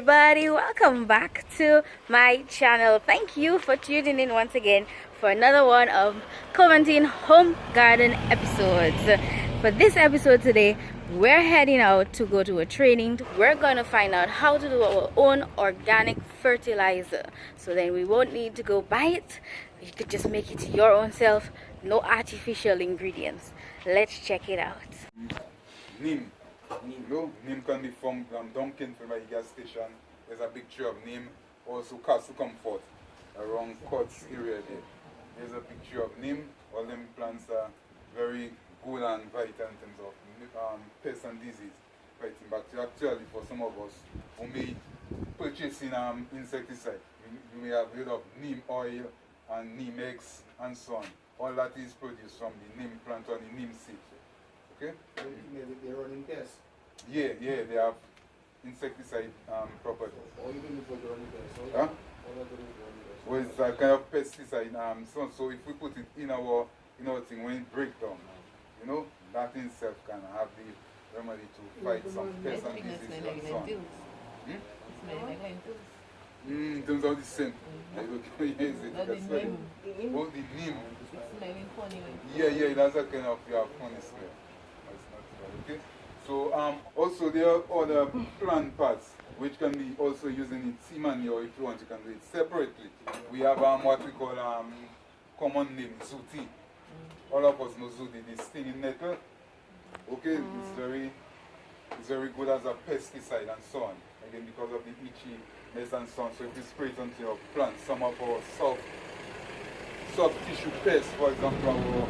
everybody, welcome back to my channel. Thank you for tuning in once again for another one of COVantine home garden episodes. For this episode today, we're heading out to go to a training. We're going to find out how to do our own organic fertilizer, so then we won't need to go buy it. You could just make it your own self, no artificial ingredients. Let's check it out. Neem. Neem can be found Duncan from my gas station. There's a big tree of neem. Also Castle Comfort around Courts area there. There's a picture of neem. All them plants are very good and vital in terms of pests and disease, fighting bacteria. Actually, for some of us who may purchasing insecticide, you may have heard of neem oil and neem eggs and so on. All that is produced from the neem plant or the neem seed. Okay? They're running tests. Yeah, they have insecticide properties. All you can do for the running tests. Huh? Well, it's a kind of pesticide. So if we put it in our thing, when it breaks down, that in itself can have the remedy to fight some pests and diseases and so on. In terms of the scent, yes, that's right. Oh, the neem. Yeah, that's a kind of funny smell. That's not bad, okay? So also there are other plant parts which can be also used in tea manure. If you want, you can do it separately. We have what we call common name, zooty. All of us know zooty, the stinging nettle. Okay, it's very good as a pesticide and so on. Again, because of the itchiness and so on. So if you spray it onto your plants, some of our soft tissue pests, for example,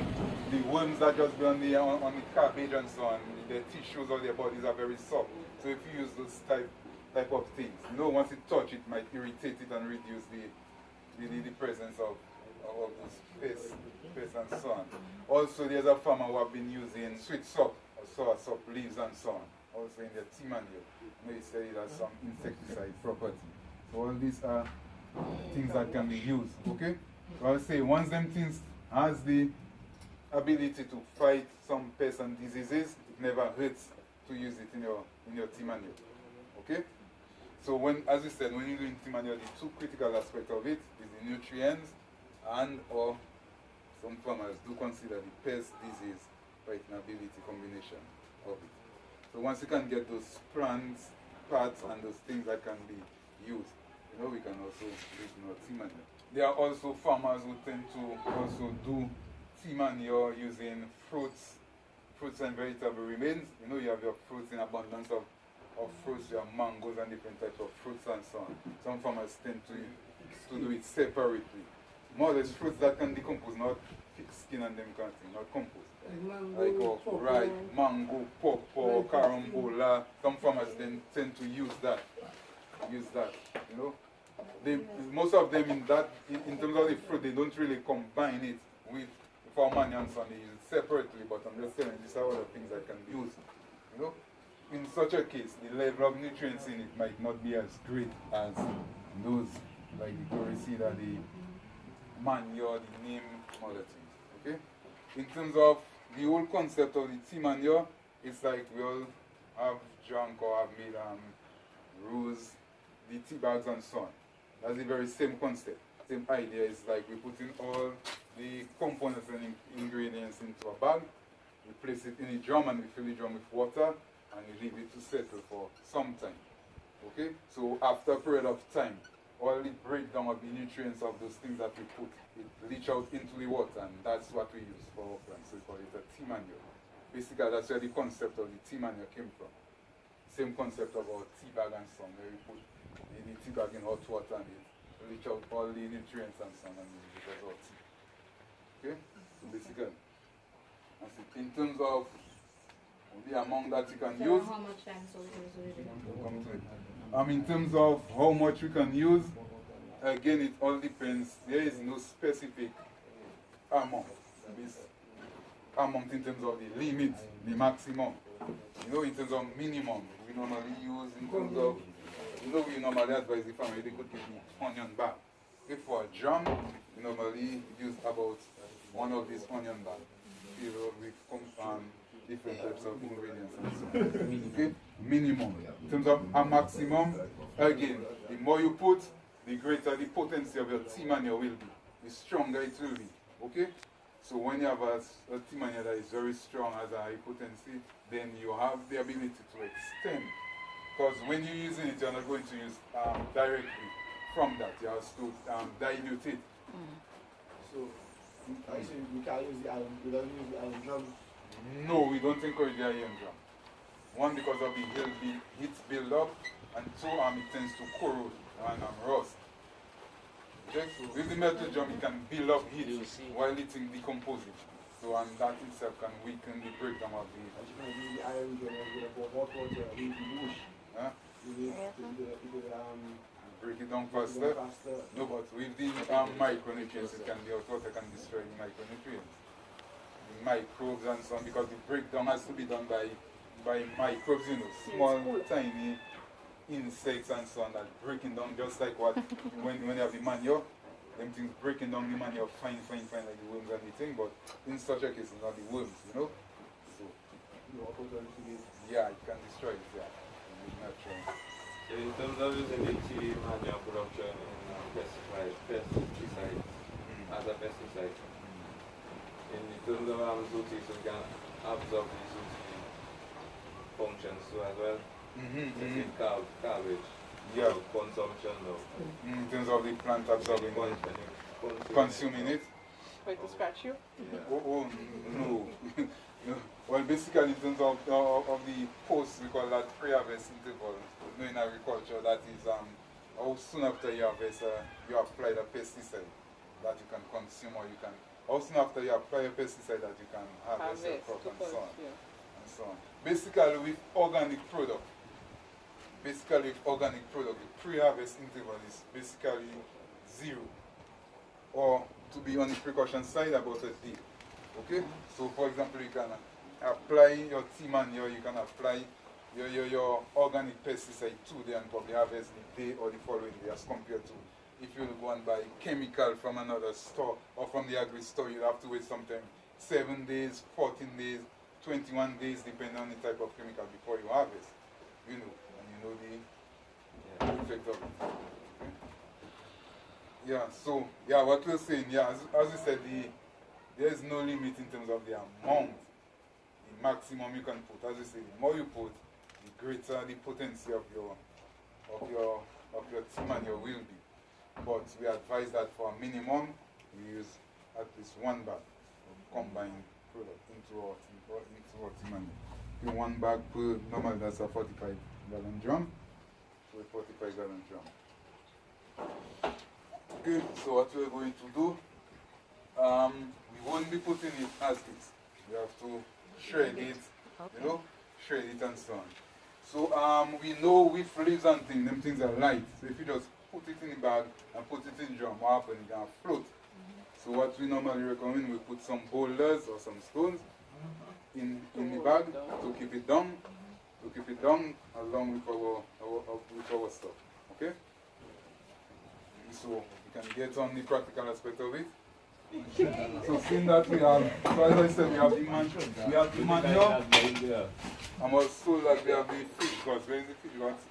the worms that just go on the cabbage and so on, their tissues or their bodies are very soft. So if you use those type of things, once it touch it might irritate it and reduce the presence of those pests and so on. Also, there's a farmer who have been using sweet soap or sour soap leaves and so on. Also in their tea manure, they say it has some insecticide property. So all these are things that can be used. Okay. So I'll say once them things has the ability to fight some pests and diseases, it never hurts to use it in your tea manure. Okay? So as we said, when you're doing tea manure, the two critical aspects of it is the nutrients and or some farmers do consider the pest disease fighting ability combination of it. So once you can get those plants, parts and those things that can be used, we can also use in our tea manure. There are also farmers who tend to also do tea manure using fruits and vegetable remains. You have your fruits in abundance of fruits, you have mangoes and different types of fruits and so on. Some farmers tend to do it separately. More or less fruits that can decompose, not fix skin and them kind of thing, not compost. Like ripe, mango, pawpaw, carambola. Some farmers then tend to use that. Most of them in terms of the fruit, they don't really combine it with manure and so on. They use it separately, but I'm just telling you, these are other things that can be used. In such a case, the level of nutrients in it might not be as great as those like the curry seed or the manure, the neem, other things. Okay? In terms of the whole concept of the tea manure, it's like we all have drunk or have made rose, the tea bags and so on. That's the very same concept. Same idea is like we put in all the components and ingredients into a bag, we place it in a drum and we fill the drum with water and we leave it to settle for some time. Okay? So after a period of time, all the breakdown of the nutrients of those things that we put, it leach out into the water, and that's what we use for our plants. So we call it a tea manure. Basically, that's where the concept of the tea manure came from. Same concept of our tea bag and so on, where we put the tea bag in hot water and it leach out all the nutrients and so on, and use it as our tea. Okay? So basically, that's it. In terms of the amount that you can use, how much time so in terms of how much we can use, again, it all depends. There is no specific amount. Amount in terms of the limit, the maximum. In terms of minimum, we normally use in terms of, we normally advise the family they could give the onion bag. If for a drum, we normally use about one of these onion bags. With different types of ingredients and so on. Okay? Minimum. In terms of a maximum, Again, the more you put, the greater the potency of your tea manure will be. The stronger it will be. Okay? So when you have a tea manure that is very strong, has a high potency, then you have the ability to extend. Because when you're using it, you're not going to use directly from that. You have to dilute it. So, I say we can't use the iron, we don't use the iron drum. No, we don't encourage the iron drum. One, because of the heat build up, and two, it tends to corrode and rust. Okay? So with the metal drum, it can build up heat while it's decomposing. So, and that itself can weaken the breakdown of the heat. And you can use the iron drum and get a hot water, leave the bush. Huh? Break it down faster. No, but with the micronutrients, it can be hot water can destroy the micronutrients. The microbes and so on, because the breakdown has to be done by microbes, you know, small, tiny insects and so on that breaking down, just like what when you have the manure, them things breaking down the manure fine, like the worms and the thing, but in such a case, it's not the worms, you know. So, yeah, it can destroy it, yeah. It's natural. So in terms of using the tea manure production in pesticide, as a pesticide, in terms of zooty, so you can absorb the zooty functions too as well. Cabbage, yeah. Consumption of. In terms of the plant absorbing, consuming it. Wait to scratch you? Yeah. Oh no. No. Well, basically, in terms of the post, we call that pre-harvest interval. In agriculture, that is how soon after you harvest, you apply the pesticide that you can consume, or you can. How soon after you apply a pesticide that you can harvest your crop and so on. Yeah. And so on. Basically, with organic product, the pre-harvest interval is basically 0, or to be on the precaution side, about a day. Okay? So, for example, you can apply your tea manure, you can apply your organic pesticide today and probably harvest the day or the following day, as compared to if you go and buy chemical from another store or from the agri store, you have to wait sometimes 7 days, 14 days, 21 days, depending on the type of chemical before you harvest. You know, and you know the effect of it. Okay? Yeah, so, yeah, what we're saying, yeah, as we said, there is no limit in terms of the amount, the maximum you can put. As we say, the more you put, the greater the potency of your tea manure will be. But we advise that for a minimum, we use at least 1 bag of combined product into our tea manure. Okay, 1 bag per, normally that's a 45-gallon drum. So a 45-gallon drum. Okay, so what we're going to do, we won't be putting it as is. We have to shred it, you know, shred it and so on. So we know with leaves and things, them things are light. So if you just put it in the bag and put it in the drum, what happens? It can float. So what we normally recommend, we put some boulders or some stones in the bag to keep it down, along with our stuff. Okay? So you can get on the practical aspect of it. So seeing that we have, so as I said, we have the manure. I'm also told that we have the fish guts. Where is the fish guts?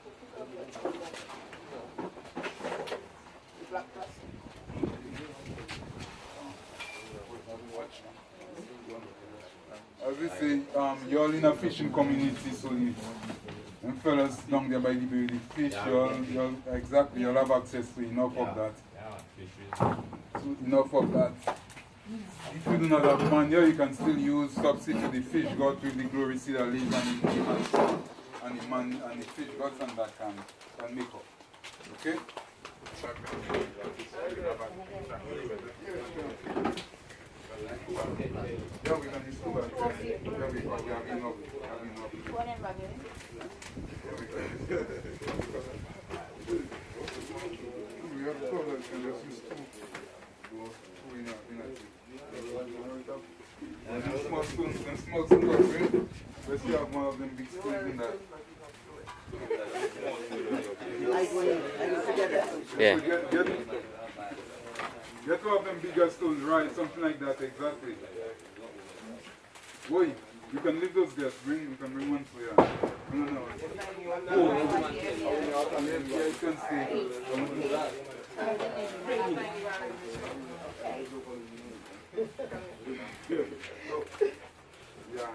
As we say, you're all in a fishing community, so you fellas down there by the fish, you'll have access to enough of that. So enough of that. If you do not have manure, you can still use substitute the fish gut with the glory seed leaves and the fish guts, and that can make up. Okay? Yeah, we can use two bags. Yeah, we have enough. We have problems, we can just use two. Two in a tree. And them small stones, right? Let's see have one of them big stones in that. Yeah. Get one of them bigger stones, right? Something like that, exactly. Boy, You can leave those guys. We can bring one for you. No. Yeah, you can stay. Don't do that. Yeah,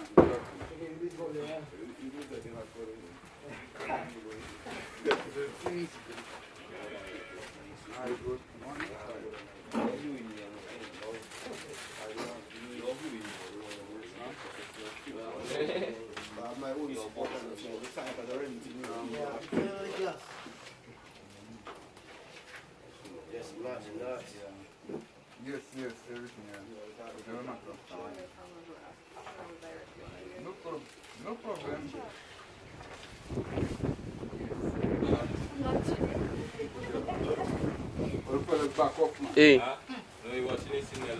my own support and the side of the renting. Yes, nuts. Yes, everything. Yeah. No problem. Back up, man. Hey. No, you watching this in there.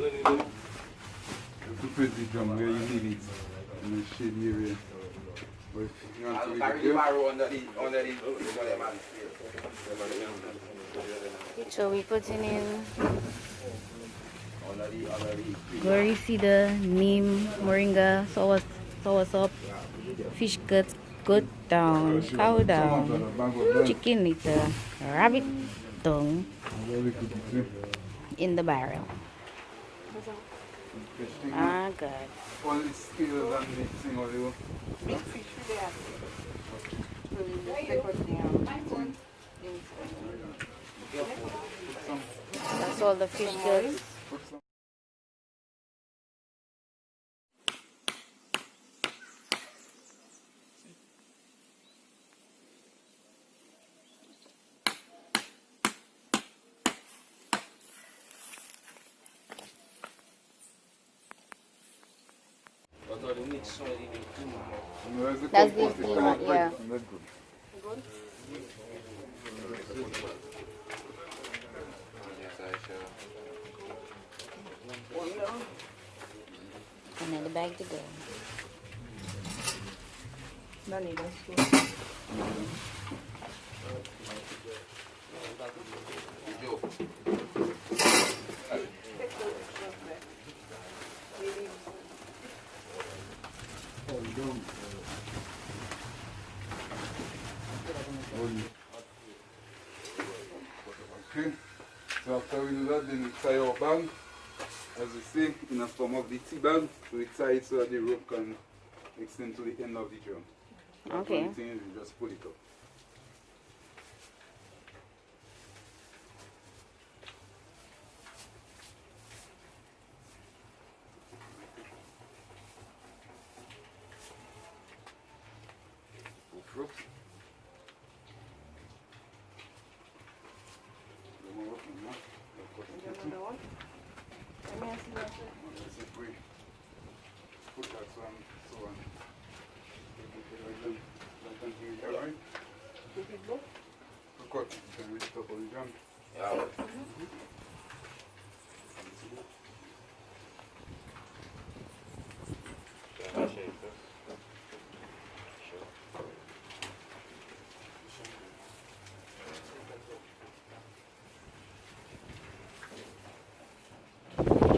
You put the drum where you need it in the shade area. But if you want to carry the barrel under the So we putting in Glory cedar, neem, moringa, soursop, fish guts, goat down, cow down, chicken litter, rabbit dung in the barrel. Ah, good. all the scales and mixing all you. Big fish there. That's all the fish guts. That's the thing, yeah. Another bag to go. No need us. Okay, so after we do that, then we tie our bag, as we say, in the form of the tea bag. So we tie it so that the rope can extend to the end of the drum. Okay. The thing is, we just pull it up. Rope. Another one? Let me see that. Put that one, so on. Alright? Take it go. Cut it, you can reach it up on the drum.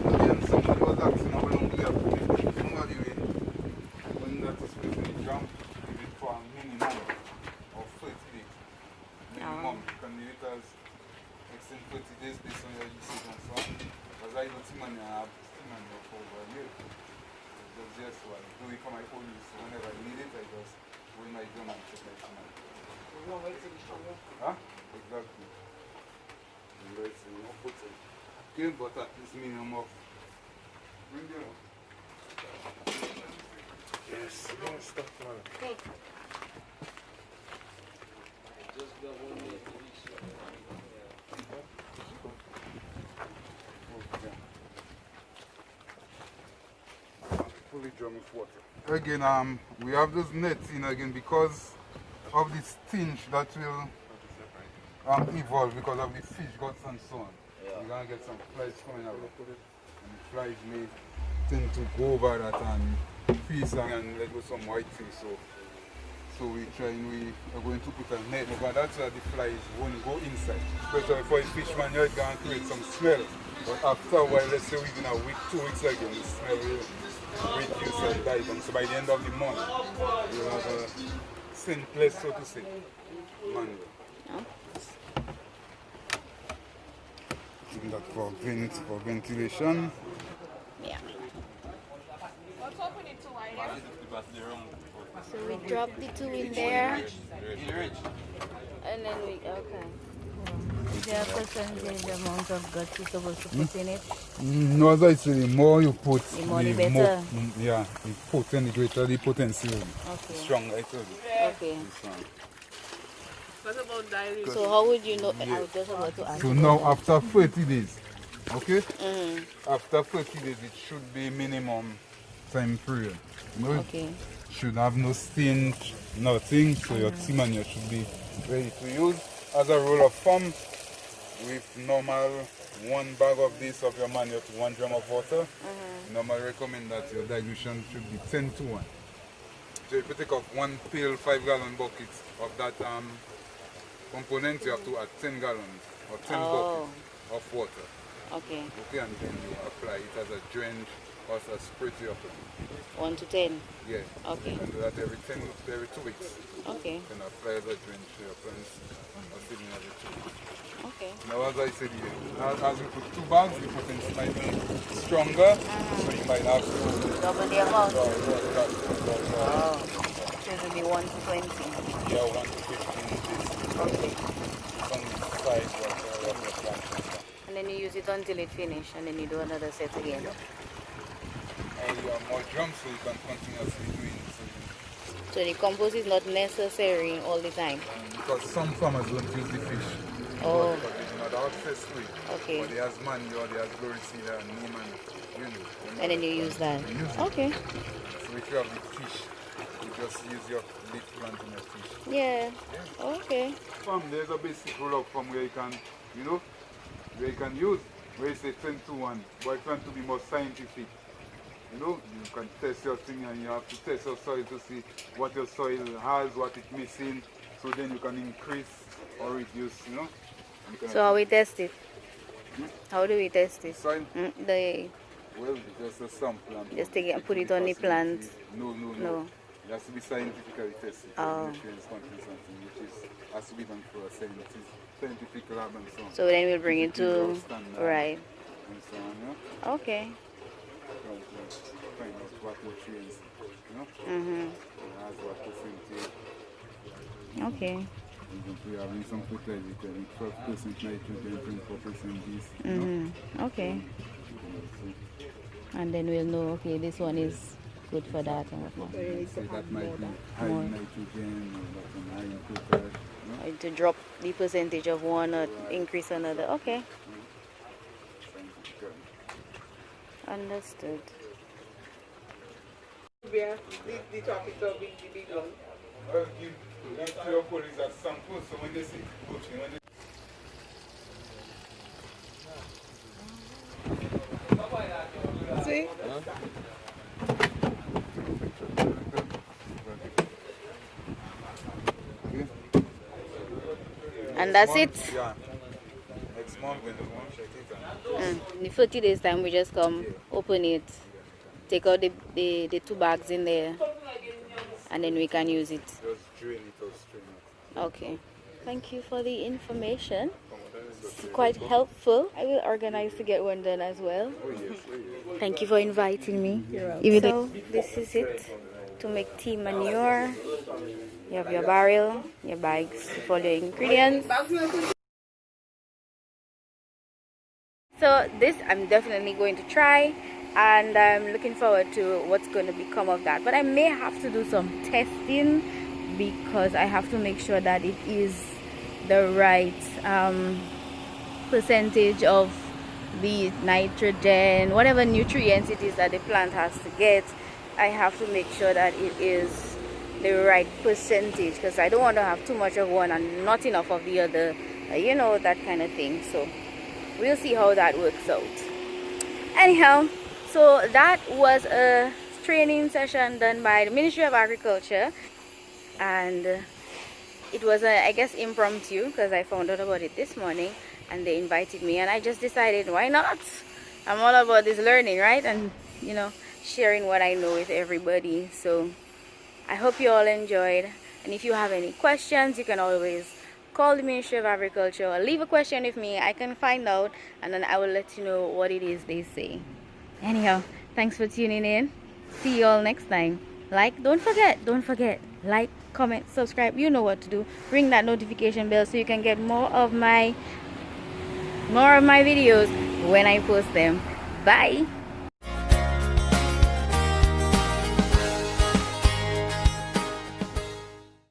Again, somebody was asking how long we have to make it. Normally, when that is placed in the drum, leave it for a minimum of 30 days. Minimum. You can leave it as extend 30 days based on your usage and so on. Because I know Tim and I have Tim and for over a year. It's just what I do it for my own use. So whenever I need it, I just go in my drum and check my Tim. We're going to wait till it's stronger. Huh? Exactly. Right, so you don't put it. Okay, but at least minimum of. Bring it up. Yes, stuff, man. Fully drum with water. Again, we have those nets in again because of the stench that will evolve because of the fish guts and so on. You're going to get some flies coming out. And the flies may tend to go over that and freeze and let go some white things. So we are going to put a net over that so that the flies won't go inside. Especially for a fishman, you're going to create some smell. But after a while, let's say within a week, 2 weeks again, the smell will reduce your diet. So by the end of the month, you have a simplest, so to say, manure. Oh. And that for ventilation. Yeah. Let's open it to wide. So we drop the two in there. And then we, okay. Is there a percentage amount of guts you're supposed to put in it? No, as I say, the more you put, The more the better. Yeah, the potent, the greater the potency, Okay. stronger it will be. Okay. What about dilution? So how would you know? I was just about to ask. So now after 30 days, okay? Mm-hmm. After 30 days, it should be minimum time period. You know, Okay. it should have no stain, nothing, so your tea manure should be ready to use. As a rule of thumb, with normal 1 bag of this of your manure to 1 drum of water, normally recommend that your dilution should be 10 to 1. So if you take off 1 pail 5-gallon bucket of that component, you have to add 10 gallons or 10 buckets of water. Okay. Okay, and then you apply it as a drench or as a spray to your plant. 1 to 10. Yeah. Okay. You can do that every 2 weeks. Okay. You can apply as a drench to your plants or seedling every 2 weeks. Okay. Now, as I said, as we put 2 bags, the potency might be stronger, so you might have to Double the amount. Oh. So it will be 1 to 20. Yeah, 1 to 15 this. Okay. It's on the size of your plant. And then you use it until it finishes, and then you do another set again. And you have more drums, so you can continuously do it. So the compost is not necessary all the time. Because some farmers don't use the fish. Oh. Because they do not have access to it. Okay. But they has manure, they has glory seed and neem and And then you use that. You use it. Okay. So if you have the fish, you just use your leaf plant on your fish. Yeah. Okay. There's a basic rule of thumb where you can, where you can use, where you say 10 to 1. But if you want to be more scientific, you can test your thing and you have to test your soil to see what your soil has, what it's missing, so then you can increase or reduce, So how we test it? How do we test it? Soil? Well, just a sample. And Just take it and put it on the plant. No. No. It has to be scientifically tested. Oh. Nutrients content something which has to be done for a scientific lab and so on. So then we'll bring it to right. And so on, Okay. Find out what nutrients, Mhm. it has what percentage. Okay. We are having some fertilizer, 12% nitrogen, 24% this. Mhm. Okay. And then we'll know. Okay, this one is good for that and whatnot. So that might be high More. nitrogen or that one high in potash. Or to drop the percentage of one or increase another. Okay. Understood. Yeah, the topic of the big one. Well, give to your colleagues as samples, so when they see coaching, when they See? And that's it. Yeah. Next month when we want to check it and In the 40 days time, we just come, open it, take out the 2 bags in there, and then we can use it. just drain it or strain it. Okay. Thank you for the information. It's quite helpful. I will organize to get one done as well. Oh yes. Thank you for inviting me. So this is it to make tea manure. You have your barrel, your bags, for your ingredients. So this I'm definitely going to try, and I'm looking forward to what's going to become of that. But I may have to do some testing because I have to make sure that it is the right percentage of the nitrogen, whatever nutrients it is that the plant has to get. I have to make sure that it is the right percentage, because I don't want to have too much of one and not enough of the other, that kind of thing. So we'll see how that works out. Anyhow, so that was a training session done by the Ministry of Agriculture, and it was I guess impromptu, because I found out about it this morning and they invited me, and I just decided, why not? I'm all about this learning, right? And sharing what I know with everybody. So I hope you all enjoyed, and if you have any questions, you can always call the Ministry of Agriculture or leave a question with me. I can find out, and then I will let you know what it is they say. Anyhow, thanks for tuning in. See you all next time. Don't forget, like, comment, subscribe. You know what to do. Ring that notification bell so you can get more of my videos when I post them. Bye.